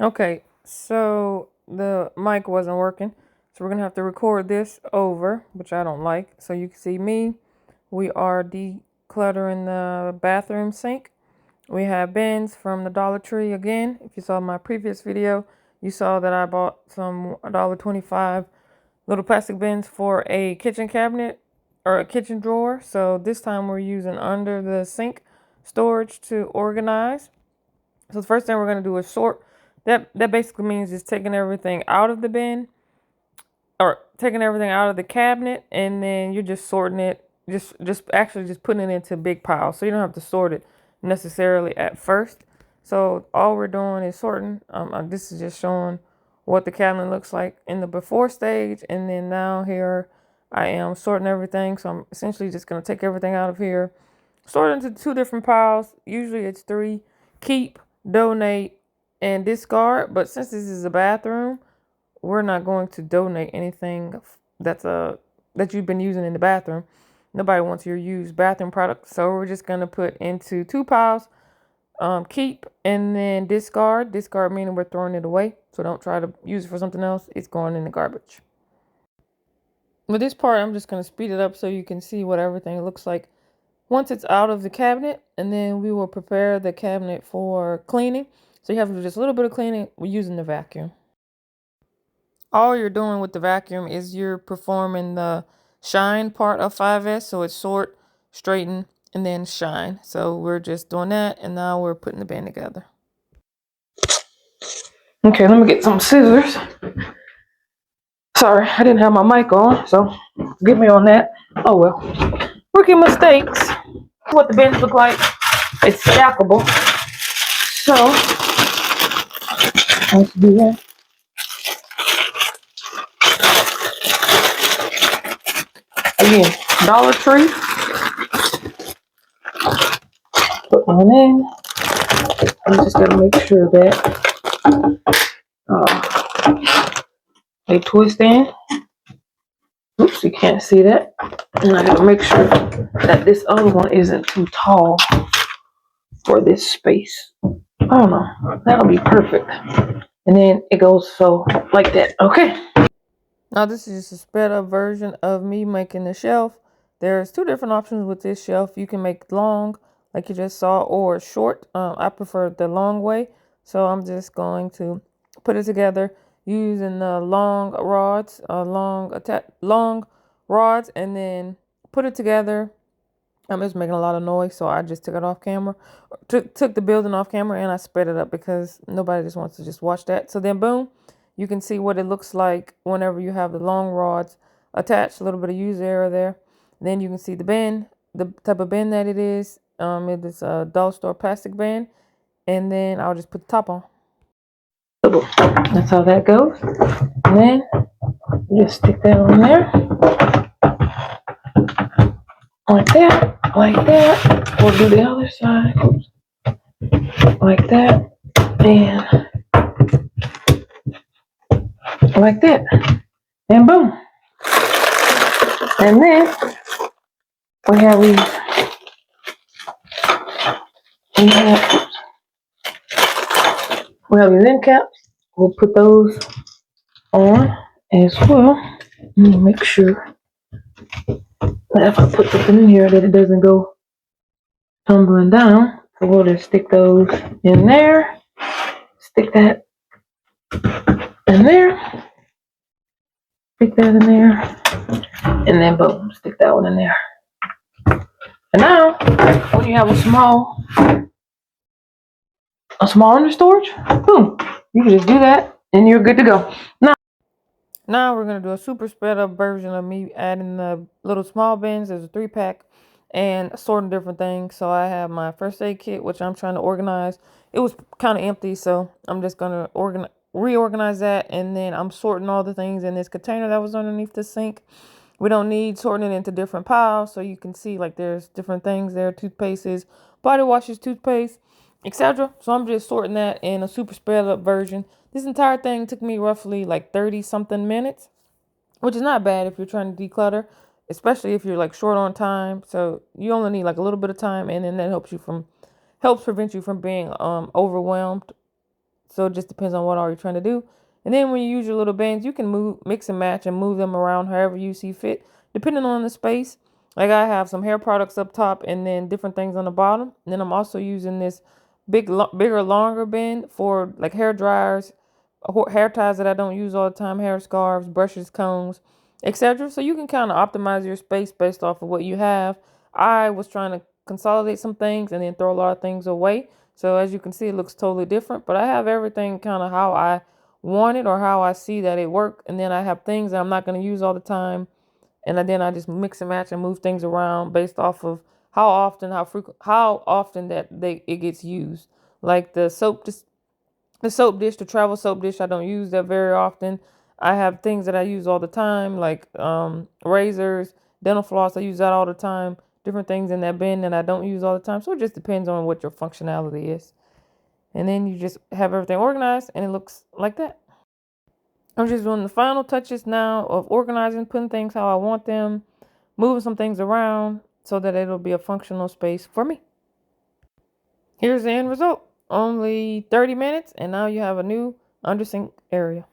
Okay, so the mic wasn't working, so we're gonna have to record this over, which I don't like. So you can see me. We are decluttering the bathroom sink. We have bins from the Dollar Tree again. If you saw my previous video, you saw that I bought some $1.25 little plastic bins for a kitchen cabinet or a kitchen drawer. So this time we're using under the sink storage to organize. So the first thing we're gonna do is sort. That basically means just taking everything out of the bin or taking everything out of the cabinet, and then you're just sorting it. Just actually just putting it into big piles, so you don't have to sort it necessarily at first. So all we're doing is sorting. This is just showing what the cabinet looks like in the before stage, and then now here I am sorting everything. So I'm essentially just gonna take everything out of here, sort it into two different piles. Usually it's three: keep, donate, and discard. But since this is a bathroom, we're not going to donate anything that you've been using in the bathroom. Nobody wants your used bathroom products, so we're just gonna put into two piles. Keep and then discard. Discard meaning we're throwing it away. So don't try to use it for something else. It's going in the garbage. With this part, I'm just gonna speed it up so you can see what everything looks like once it's out of the cabinet, and then we will prepare the cabinet for cleaning. So you have to do just a little bit of cleaning. We're using the vacuum. All you're doing with the vacuum is you're performing the shine part of 5S. So it's sort, straighten, and then shine. So we're just doing that, and now we're putting the band together. Okay, let me get some scissors. Sorry, I didn't have my mic on, so get me on that. Oh well. Rookie mistakes. What the bins look like. It's stackable. So let's do that. Again, Dollar Tree. Put one in. I just gotta make sure that they twist in. Oops, you can't see that. And I gotta make sure that this other one isn't too tall for this space. I don't know. That'll be perfect. And then it goes so like that. Okay. Now this is just a sped up version of me making the shelf. There's two different options with this shelf. You can make long, like you just saw, or short. I prefer the long way. So I'm just going to put it together using the long rods, long rods, and then put it together. I'm just making a lot of noise, so I just took it off camera. Took the building off camera, and I sped it up because nobody just wants to just watch that. So then boom, you can see what it looks like whenever you have the long rods attached. A little bit of use area there. Then you can see the bend, the type of bend that it is. It is a dollar store plastic band. And then I'll just put the top on. That's how that goes. And then you just stick that on there. Like that, like that. We'll do the other side. Like that. And like that. And boom. And then we have these end caps. We'll put those on as well. Let me make sure that if I put something in here that it doesn't go tumbling down. So we'll just stick those in there. Stick that in there. Stick that in there. And then boom, stick that one in there. And now, when you have a small under storage, boom, you can just do that and you're good to go. Now we're gonna do a super sped up version of me adding the little small bins. There's a 3-pack and sorting different things. So I have my first aid kit, which I'm trying to organize. It was kind of empty, so I'm just gonna reorganize that, and then I'm sorting all the things in this container that was underneath the sink. We don't need sorting it into different piles, so you can see like there's different things there: toothpastes, body washes, toothpaste, etc. So I'm just sorting that in a super sped up version. This entire thing took me roughly like 30 something minutes, which is not bad if you're trying to declutter, especially if you're like short on time. So you only need like a little bit of time, and then that helps prevent you from being overwhelmed So it just depends on what all you're trying to do. And then when you use your little bins, you can mix and match and move them around however you see fit, depending on the space. Like I have some hair products up top and then different things on the bottom. And then I'm also using this bigger, longer bin for like hair dryers, hair ties that I don't use all the time, hair scarves, brushes, combs, etc. So you can kind of optimize your space based off of what you have. I was trying to consolidate some things and then throw a lot of things away. So as you can see, it looks totally different, but I have everything kind of how I want it or how I see that it work. And then I have things that I'm not going to use all the time. And then I just mix and match and move things around based off of how often that it gets used. Like the soap dish, the travel soap dish, I don't use that very often. I have things that I use all the time, like razors, dental floss. I use that all the time. Different things in that bin that I don't use all the time. So it just depends on what your functionality is. And then you just have everything organized and it looks like that. I'm just doing the final touches now of organizing, putting things how I want them, moving some things around so that it'll be a functional space for me. Here's the end result. Only 30 minutes and now you have a new undersink area.